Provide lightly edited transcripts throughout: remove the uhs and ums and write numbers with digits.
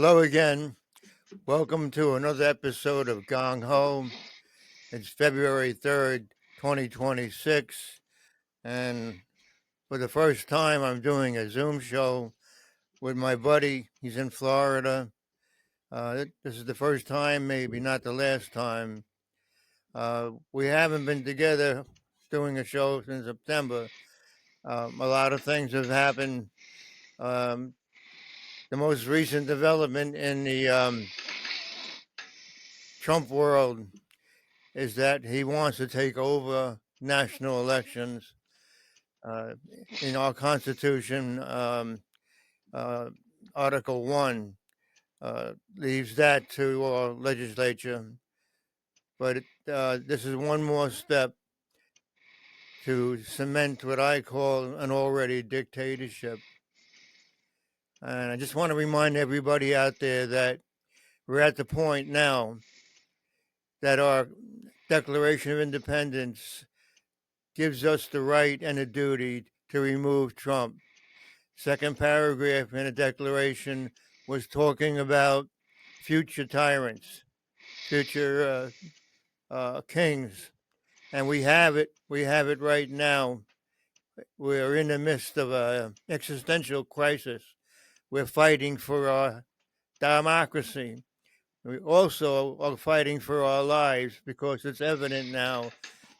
Hello again. Welcome to another episode of Gung Ho. It's February 3rd, 2026. And for the first time, I'm doing a Zoom show with my buddy. He's in Florida. This is the first time, maybe not the last time. We haven't been together doing a show since September. A lot of things have happened. Um, the most recent development in the Trump world is that he wants to take over national elections. Uh, in our Constitution, Article 1 leaves that to our legislature. But this is one more step to cement what I call an already dictatorship. And I just want to remind everybody out there that we're at the point now that our Declaration of Independence gives us the right and the duty to remove Trump. Second paragraph in the Declaration was talking about future tyrants, future kings, and we have it. We have it right now. We're in the midst of an existential crisis. We're fighting for our democracy. We also are fighting for our lives because it's evident now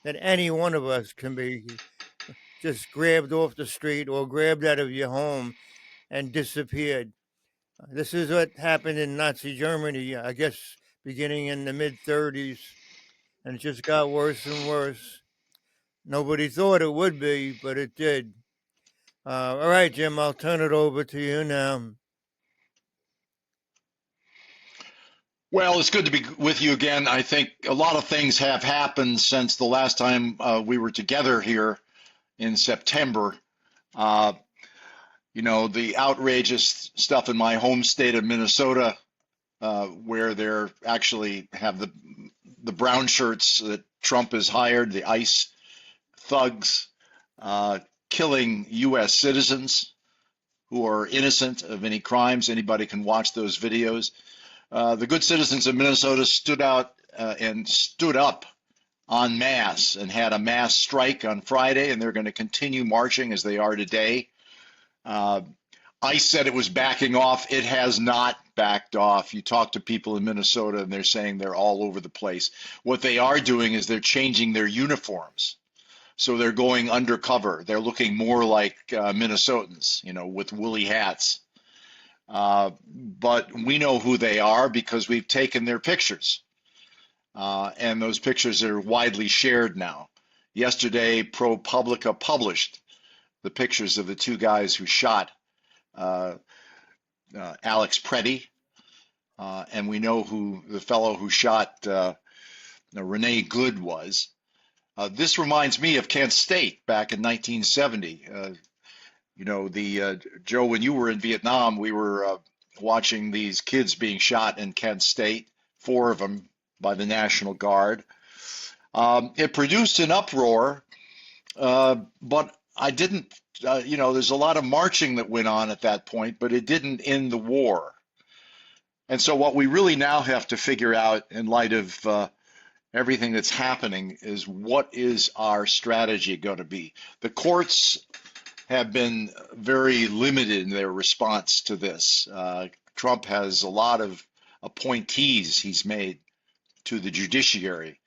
that any one of us can be just grabbed off the street or grabbed out of your home and disappeared. This is what happened in Nazi Germany, I guess, beginning in the mid 30s, and it just got worse and worse. Nobody thought it would be, but it did. All right, Jim, I'll turn it over to you now. Well, it's good to be with you again. I think a lot of things have happened since the last time we were together here in September. Uh, the outrageous stuff in my home state of Minnesota, where they're actually have the brown shirts that Trump has hired, the ICE thugs, killing U.S. citizens who are innocent of any crimes. Anybody can watch those videos. The good citizens of Minnesota stood out and stood up en masse and had a mass strike on Friday, and they're going to continue marching as they are today. ICE said it was backing off. It has not backed off. You talk to people in Minnesota, and they're saying they're all over the place. What they are doing is they're changing their uniforms. So they're going undercover. They're looking more like Minnesotans, with woolly hats. But we know who they are because we've taken their pictures. And those pictures are widely shared now. Yesterday, ProPublica published the pictures of the two guys who shot Alex Preddy. And we know who the fellow who shot Renee Good was. This reminds me of Kent State back in 1970. Joe, when you were in Vietnam, we were watching these kids being shot in Kent State, 4 of them by the National Guard. It produced an uproar, but I didn't, there's a lot of marching that went on at that point, but it didn't end the war. And so what we really now have to figure out in light of everything that's happening is what is our strategy going to be? The courts have been very limited in their response to this. Trump has a lot of appointees he's made to the judiciary.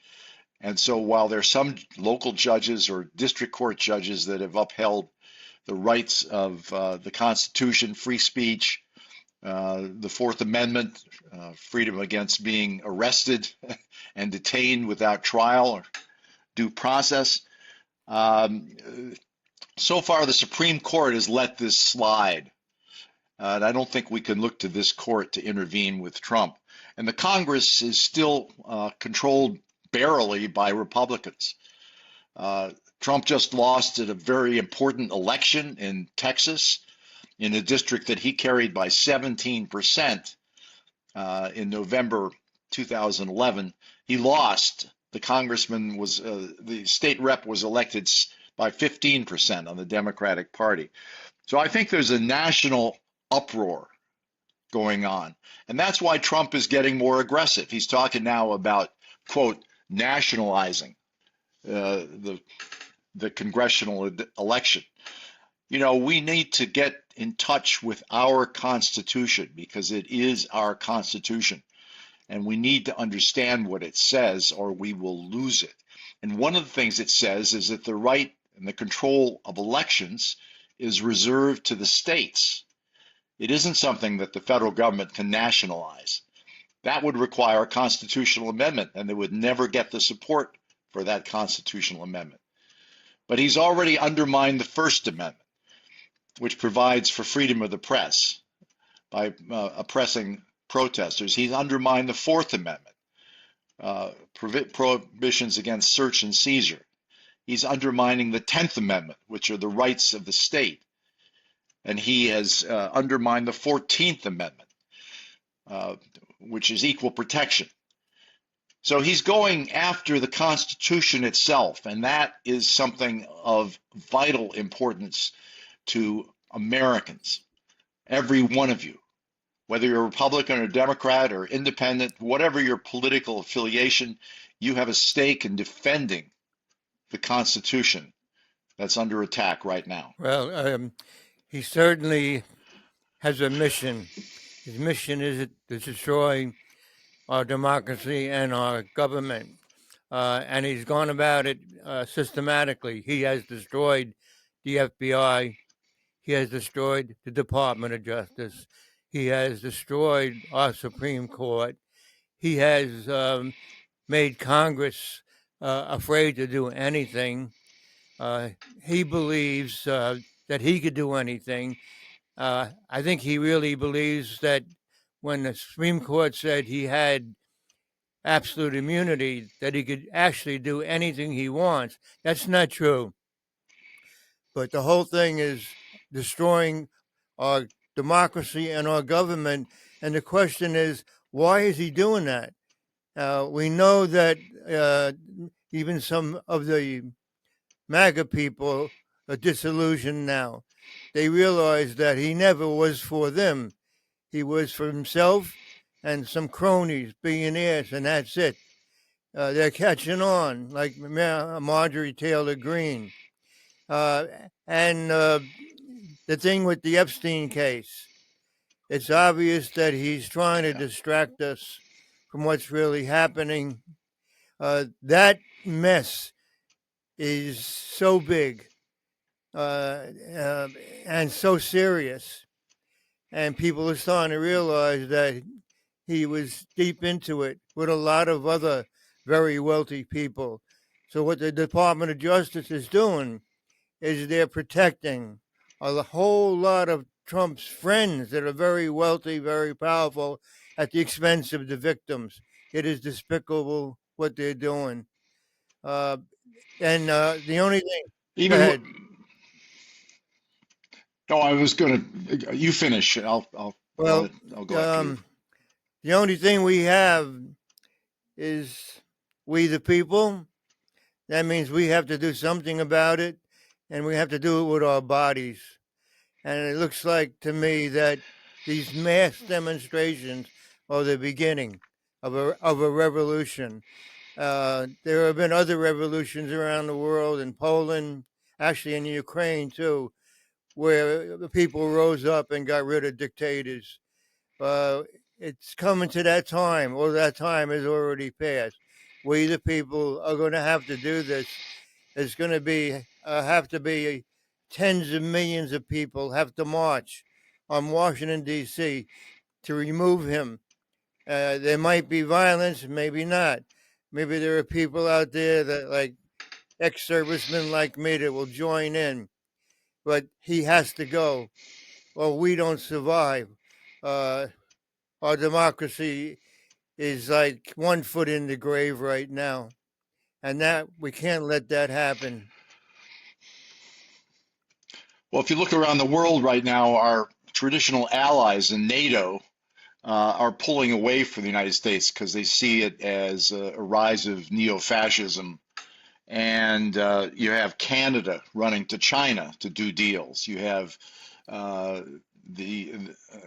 And so while there's some local judges or district court judges that have upheld the rights of the Constitution, free speech, the Fourth Amendment, freedom against being arrested and detained without trial or due process, so far, the Supreme Court has let this slide. And I don't think we can look to this court to intervene with Trump. And the Congress is still controlled barely by Republicans. Trump just lost at a very important election in Texas, in a district that he carried by 17% in November 2011. He lost. The congressman was, the state rep was elected by 15% on the Democratic Party. So I think there's a national uproar going on. And that's why Trump is getting more aggressive. He's talking now about, quote, nationalizing the congressional election. You know, we need to get in touch with our Constitution because it is our Constitution. And we need to understand what it says or we will lose it. And one of the things it says is that the right and the control of elections is reserved to the states. It isn't something that the federal government can nationalize. That would require a constitutional amendment, and they would never get the support for that constitutional amendment. But he's already undermined the First Amendment, which provides for freedom of the press by oppressing protesters. He's undermined the Fourth Amendment, prohibitions against search and seizure. He's undermining the 10th Amendment, which are the rights of the state. And he has undermined the 14th Amendment, which is equal protection. So he's going after the Constitution itself, and that is something of vital importance to Americans, every one of you, whether you're a Republican or Democrat or independent, whatever your political affiliation, you have a stake in defending the Constitution that's under attack right now. Well, he certainly has a mission. His mission is to destroy our democracy and our government. And he's gone about it systematically. He has destroyed the FBI. He has destroyed the Department of Justice. He has destroyed our Supreme Court. He has made Congress afraid to do anything. He believes that he could do anything. I think he really believes that when the Supreme Court said he had absolute immunity, that he could actually do anything he wants. That's not true. But the whole thing is destroying our democracy and our government. And the question is, why is he doing that? We know that even some of the MAGA people are disillusioned now. They realize that he never was for them. He was for himself and some cronies, billionaires, and that's it. They're catching on, like Marjorie Taylor Greene. And the thing with the Epstein case, it's obvious that he's trying to distract us from what's really happening. That mess is so big and so serious. And people are starting to realize that he was deep into it with a lot of other very wealthy people. So what the Department of Justice is doing is they're protecting a whole lot of Trump's friends that are very wealthy, very powerful, at the expense of the victims. It is despicable what they're doing. And the only thing, Even go ahead. no, I was going to. You finish. I'll Well, go after you. the only thing we have is we the people. That means we have to do something about it, and we have to do it with our bodies. And it looks like to me that these mass demonstrations are the beginning of a revolution. There have been other revolutions around the world, in Poland, actually in Ukraine too, where the people rose up and got rid of dictators. It's coming to that time, or that time has already passed. We, the people, are going to have to do this. It's going to be have to be tens of millions of people have to march on Washington D.C. to remove him. There might be violence, maybe not. Maybe there are people out there that, like ex-servicemen like me, that will join in. But he has to go, or we don't survive. Our democracy is like 1 foot in the grave right now, and that we can't let that happen. Well, if you look around the world right now, our traditional allies in NATO are pulling away from the United States because they see it as a rise of neo-fascism. And you have Canada running to China to do deals. You have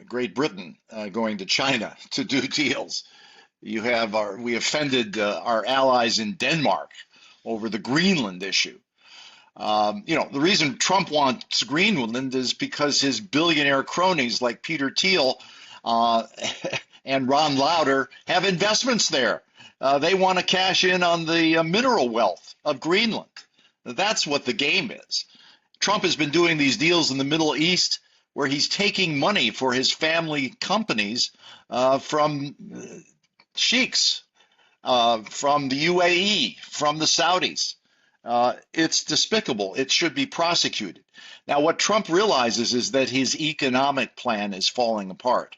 Great Britain going to China to do deals. We offended our allies in Denmark over the Greenland issue. The reason Trump wants Greenland is because his billionaire cronies like Peter Thiel uh, and Ron Lauder have investments there. They want to cash in on the mineral wealth of Greenland. That's what the game is. Trump has been doing these deals in the Middle East where he's taking money for his family companies from sheiks, from the UAE, from the Saudis. It's despicable. It should be prosecuted. Now, what Trump realizes is that his economic plan is falling apart.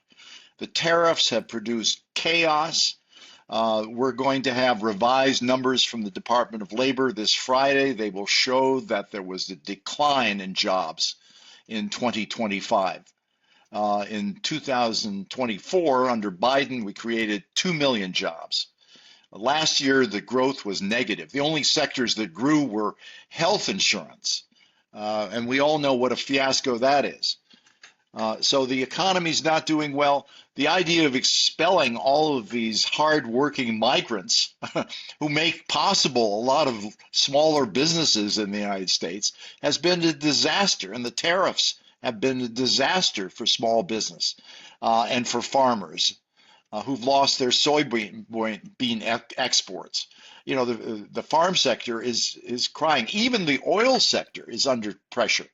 The tariffs have produced chaos. We're going to have revised numbers from the Department of Labor this Friday. They will show that there was a decline in jobs in 2025. In 2024, under Biden, we created 2 million jobs. Last year, the growth was negative. The only sectors that grew were health insurance. And we all know what a fiasco that is. So the economy's not doing well. The idea of expelling all of these hard-working migrants who make possible a lot of smaller businesses in the United States has been a disaster, and the tariffs have been a disaster for small business and for farmers who've lost their soybean exports. The farm sector is crying. Even the oil sector is under pressure.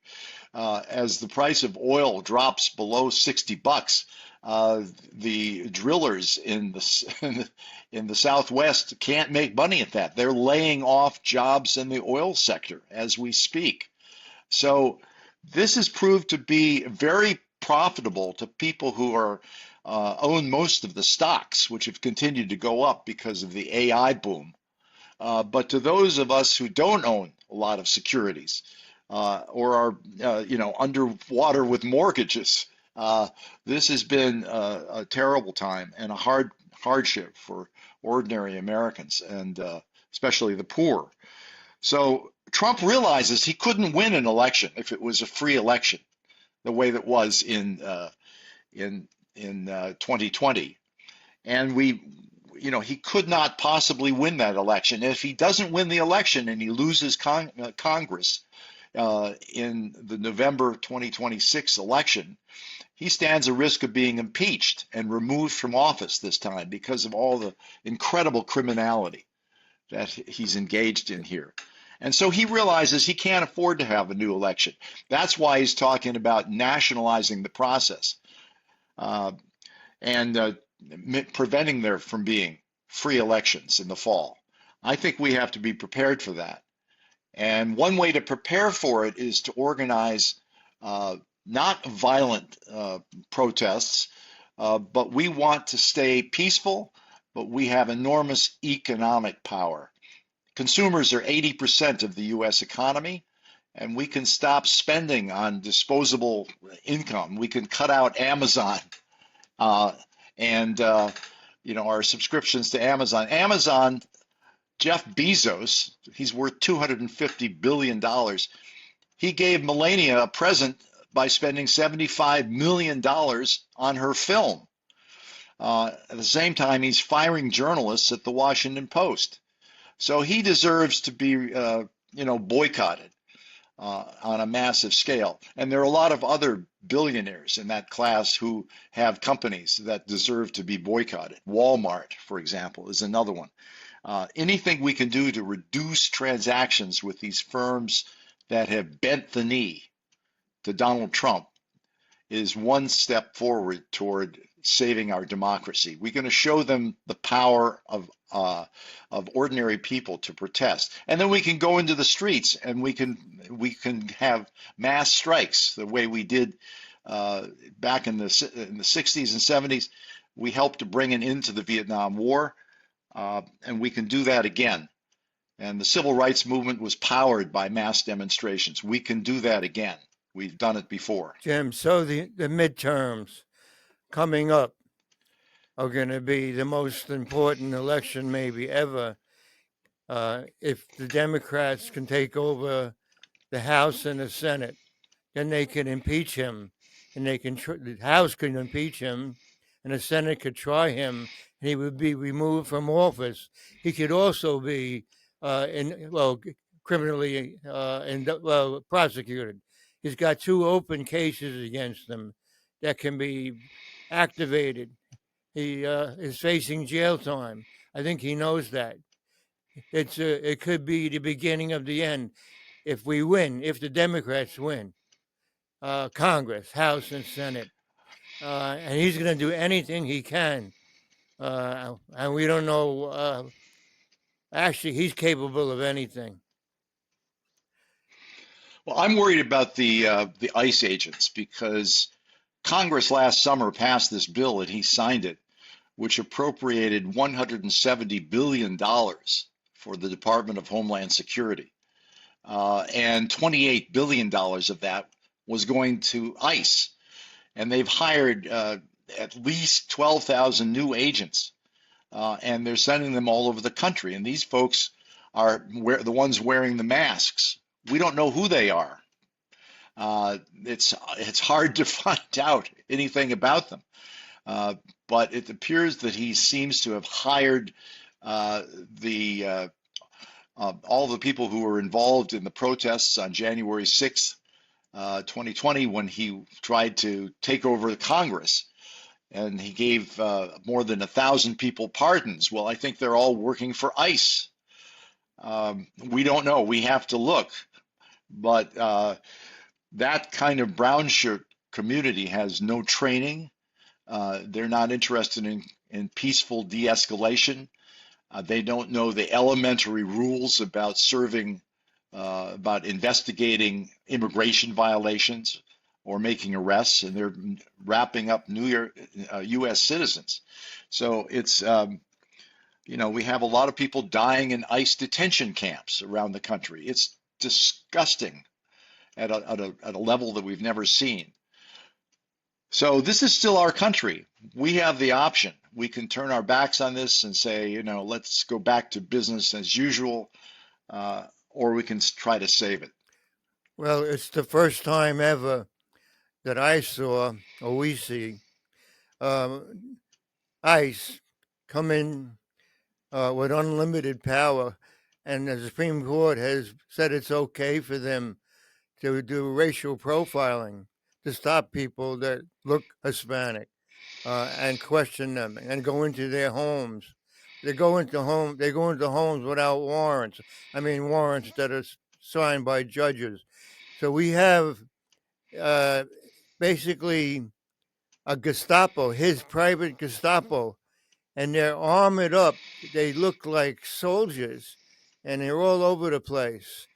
As the price of oil drops below $60, the drillers in the Southwest can't make money at that. They're laying off jobs in the oil sector as we speak. So this has proved to be very profitable to people who own most of the stocks, which have continued to go up because of the AI boom. But to those of us who don't own a lot of securities, or are underwater with mortgages. This has been a terrible time and a hardship for ordinary Americans, and especially the poor. So Trump realizes he couldn't win an election if it was a free election, the way that was in 2020, and he could not possibly win that election. If he doesn't win the election and he loses Congress in the November 2026 election, he stands a risk of being impeached and removed from office this time because of all the incredible criminality that he's engaged in here. And so he realizes he can't afford to have a new election. That's why he's talking about nationalizing the process and preventing there from being free elections in the fall. I think we have to be prepared for that. And one way to prepare for it is to organize not violent protests, but we want to stay peaceful, but we have enormous economic power. Consumers are 80% of the US economy, and we can stop spending on disposable income. We can cut out Amazon and our subscriptions to Amazon. Amazon, Jeff Bezos, he's worth $250 billion. He gave Melania a present by spending $75 million on her film. At the same time, he's firing journalists at the Washington Post. So he deserves to be, boycotted on a massive scale. And there are a lot of other billionaires in that class who have companies that deserve to be boycotted. Walmart, for example, is another one. Anything we can do to reduce transactions with these firms that have bent the knee to Donald Trump is one step forward toward saving our democracy. We're going to show them the power of ordinary people to protest, and then we can go into the streets and we can have mass strikes the way we did back in the 60s and 70s. We helped to bring an end to the Vietnam War, and we can do that again. And the civil rights movement was powered by mass demonstrations. We can do that again. We've done it before. Jim, so the midterms coming up are going to be the most important election maybe ever. If the Democrats can take over the House and the Senate, then they can impeach him and the House could impeach him, and the Senate could try him, and he would be removed from office. He could also be criminally prosecuted. He's got two open cases against him that can be activated. He is facing jail time. I think he knows that. It could be the beginning of the end if we win, if the Democrats win Congress, House, and Senate, and he's going to do anything he can. And we don't know. Actually, he's capable of anything. Well, I'm worried about the ICE agents because Congress last summer passed this bill and he signed it, which appropriated $170 billion for the Department of Homeland Security. And $28 billion of that was going to ICE. And they've hired at least 12,000 new agents, and they're sending them all over the country. And these folks are the ones wearing the masks. We don't know who they are. It's hard to find out anything about them. But it appears that he seems to have hired all the people who were involved in the protests on January 6th, 2020, when he tried to take over the Congress. And he gave more than 1,000 people pardons. Well, I think they're all working for ICE. We don't know. We have to look. But that kind of brown shirt community has no training. They're not interested in peaceful de-escalation. They don't know the elementary rules about about investigating immigration violations or making arrests, and they're wrapping up U.S. citizens. So it's, we have a lot of people dying in ICE detention camps around the country. It's disgusting at a level that we've never seen. So this is still our country. We have the option. We can turn our backs on this and say, let's go back to business as usual, or we can try to save it. Well, it's the first time ever that I saw, or we see, ICE come in with unlimited power, and the Supreme Court has said it's okay for them to do racial profiling, to stop people that look Hispanic and question them and go into their homes. They go into homes without warrants. I mean, warrants that are signed by judges. So we have basically a Gestapo, his private Gestapo, and they're armored up. They look like soldiers, and they're all over the place.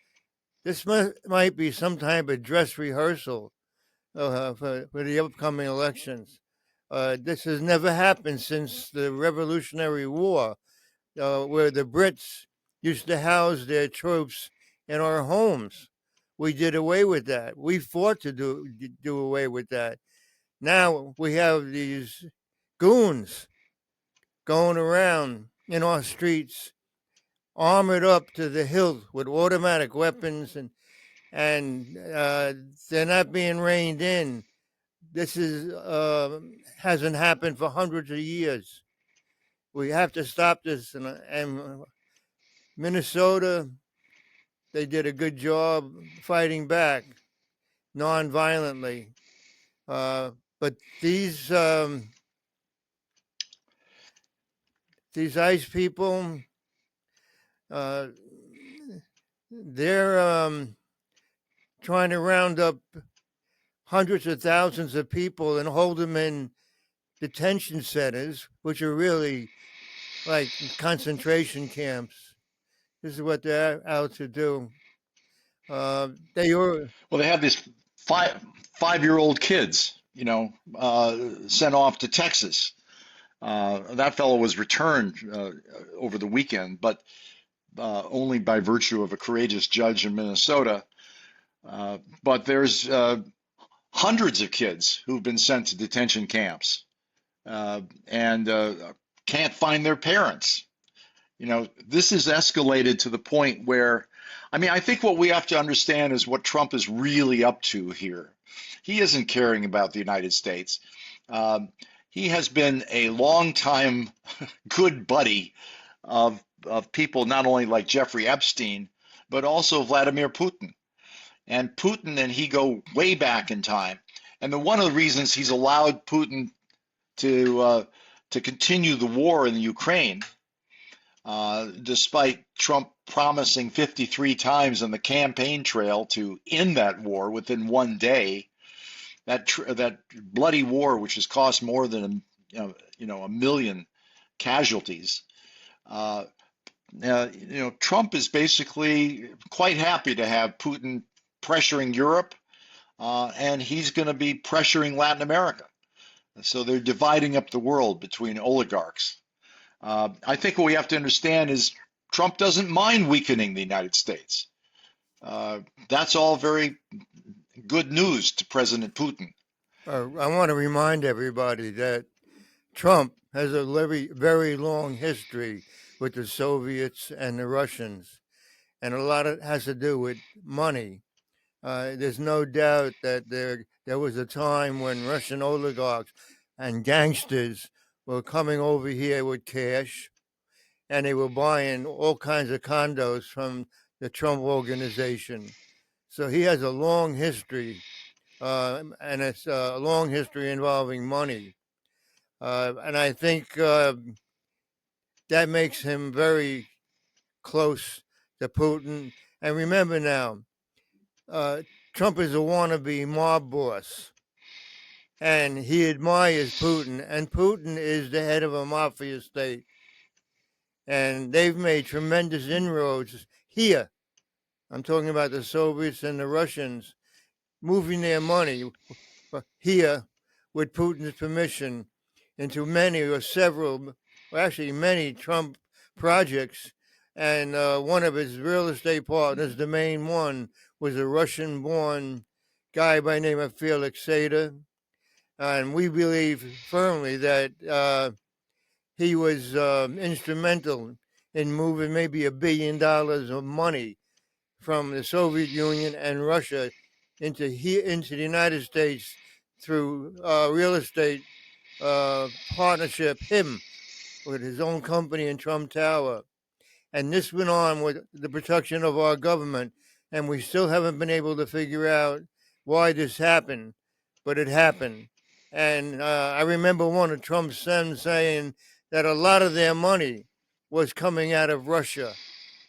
This might be some type of dress rehearsal for the upcoming elections. This has never happened since the Revolutionary War, where the Brits used to house their troops in our homes. We did away with that. We fought to do away with that. Now we have these goons going around in our streets, armored up to the hilt with automatic weapons, and they're not being reined in. This hasn't happened for hundreds of years. We have to stop this. And Minnesota, they did a good job fighting back non-violently. But these ICE people, they're trying to round up hundreds of thousands of people and hold them in detention centers, which are really like concentration camps. This is what they're out to do. Well, they have these five-year-old kids, sent off to Texas. That fellow was returned over the weekend, but only by virtue of a courageous judge in Minnesota. But there's hundreds of kids who've been sent to detention camps and can't find their parents. This is escalated to the point where, I think what we have to understand is what Trump is really up to here. He isn't caring about the United States. Um, he has been a longtime good buddy of people not only like Jeffrey Epstein, but also Vladimir Putin. And Putin and he go way back in time. And one of the reasons he's allowed Putin to continue the war in the Ukraine, despite Trump promising 53 times on the campaign trail to end that war within one day, that bloody war, which has cost more than a million casualties. Uh, Trump is basically quite happy to have Putin pressuring Europe, and he's going to be pressuring Latin America. So they're dividing up the world between oligarchs. I think what we have to understand is Trump doesn't mind weakening the United States. That's all very good news to President Putin. I want to remind everybody that Trump has a very, very long history with the Soviets and the Russians, and a lot of it has to do with money. There's no doubt that there was a time when Russian oligarchs and gangsters were coming over here with cash, and they were buying all kinds of condos from the Trump organization. So he has a long history, and it's a long history involving money. And I think that makes him very close to Putin. And remember now, uh, Trump is a wannabe mob boss, and he admires Putin, and Putin is the head of a mafia state, and they've made tremendous inroads here. I'm talking about the Soviets and the Russians moving their money here with Putin's permission into many or several, well, actually many Trump projects. And one of his real estate partners, the main one, was a Russian born guy by the name of Felix Sater. And we believe firmly that he was instrumental in moving maybe $1 billion of money from the Soviet Union and Russia into the United States through real estate partnership, him with his own company in Trump Tower. And this went on with the protection of our government, and we still haven't been able to figure out why this happened, but it happened. And I remember one of Trump's sons saying that a lot of their money was coming out of Russia.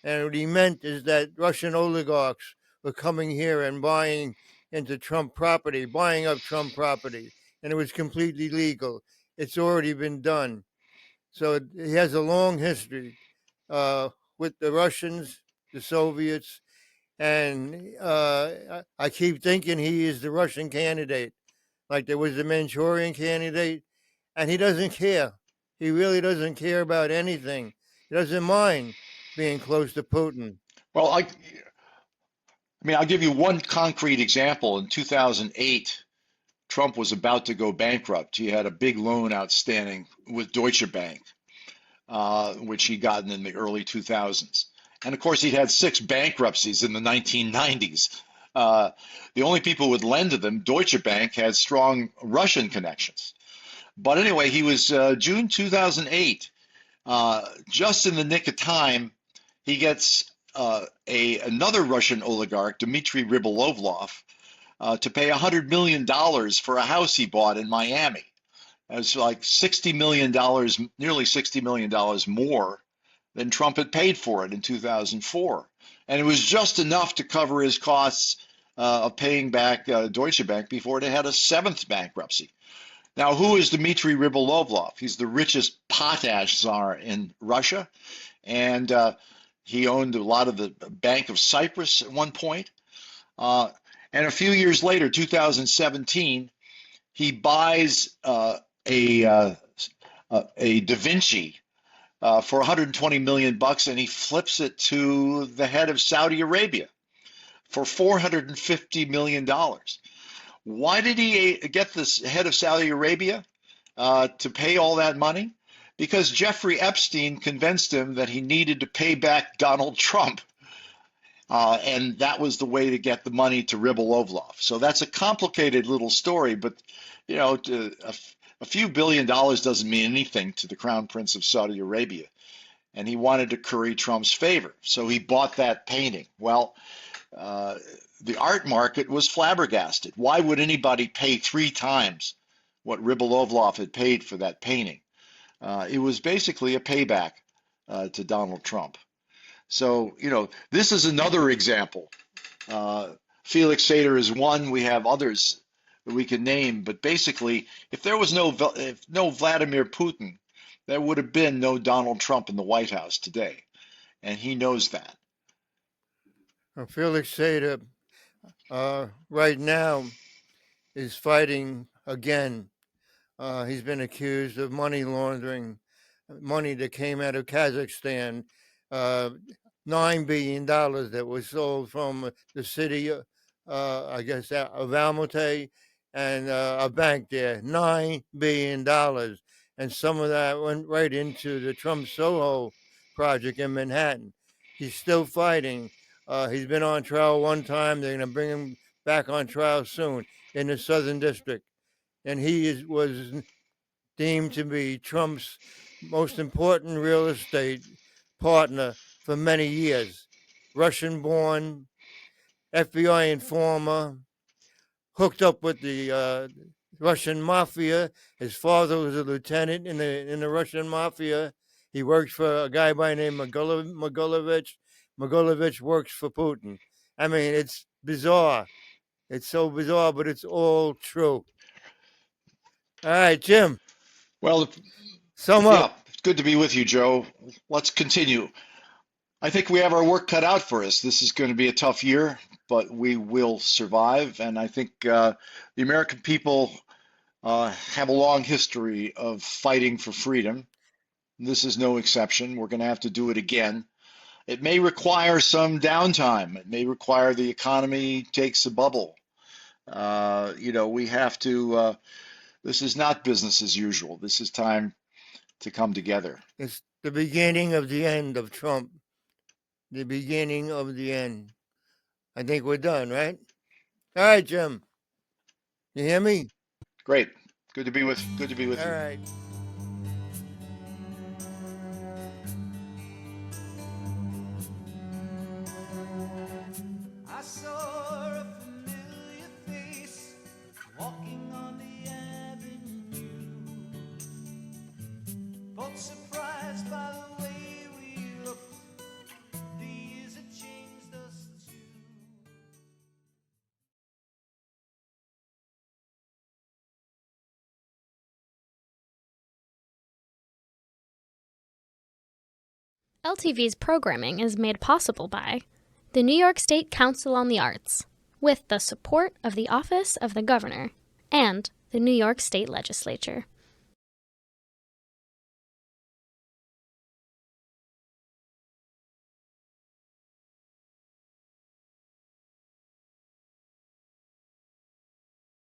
And what he meant is that Russian oligarchs were coming here and buying into Trump property, buying up Trump property, and it was completely legal. It's already been done. So he has a long history with the Russians, the Soviets, and I keep thinking he is the Russian candidate, like there was the Manchurian candidate, and he doesn't care. He really doesn't care about anything. He doesn't mind being close to Putin. Well, I mean, I'll give you one concrete example. In 2008, Trump was about to go bankrupt. He had a big loan outstanding with Deutsche Bank, which he gotten in the early 2000s. And of course, he'd had 6 bankruptcies in the 1990s. The only people who would lend to them, Deutsche Bank, had strong Russian connections. But anyway, he was June 2008, just in the nick of time, he gets another Russian oligarch, Dmitry Rybolovlov, to pay $100 million for a house he bought in Miami. It's like $60 million, nearly $60 million more than Trump had paid for it in 2004. And it was just enough to cover his costs of paying back Deutsche Bank before it had a 7th bankruptcy. Now, who is Dmitry Rybolovlov? He's the richest potash czar in Russia, and he owned a lot of the Bank of Cyprus at one point. And a few years later, 2017, he buys a Da Vinci for 120 million bucks, and he flips it to the head of Saudi Arabia for $450 million. Why did he get this head of Saudi Arabia to pay all that money? Because Jeffrey Epstein convinced him that he needed to pay back Donald Trump. and that was the way to get the money to Rybolovlov. So that's a complicated little story, but you know, a few $1 billion doesn't mean anything to the Crown Prince of Saudi Arabia, and he wanted to curry Trump's favor, so he bought that painting. Well, uh, the art market was flabbergasted. Why would anybody pay 3 times what Rybolovlov had paid for that painting? It was basically a payback to Donald Trump. So, you know, this is another example. Uh, Felix Sater is one. We have others that we can name. But basically, if there was no Vladimir Putin, there would have been no Donald Trump in the White House today. And he knows that. Felix Sater right now is fighting again. He's been accused of money laundering, money that came out of Kazakhstan, uh, $9 billion that was sold from the city, I guess, of Almaty and a bank there, $9 billion. And some of that went right into the Trump Soho project in Manhattan. He's still fighting. He's been on trial one time. They're going to bring him back on trial soon in the Southern District. And was deemed to be Trump's most important real estate partner for many years. Russian born, FBI informer, hooked up with the Russian mafia. His father was a lieutenant in the Russian mafia. He worked for a guy by the name of Magulovich. Magulovich works for Putin. I mean, it's bizarre. It's so bizarre, but it's all true. All right, Jim, Well, sum up. yeah, it's good to be with you, Joe. Let's continue. I think we have our work cut out for us. This is going to be a tough year, but we will survive. And I think the American people have a long history of fighting for freedom. This is no exception. We're going to have to do it again. It may require some downtime. It may require the economy takes a bubble. You know, we have to, this is not business as usual. This is time to come together. It's the beginning of the end of Trump. The beginning of the end. I think we're done, right? All right, Jim. You hear me? Great. Good to be with All you. right. I saw a familiar face walking on the avenue. Both surprised by the way we looked. The years had changed us too. LTV's programming is made possible by the New York State Council on the Arts, with the support of the Office of the Governor and the New York State Legislature.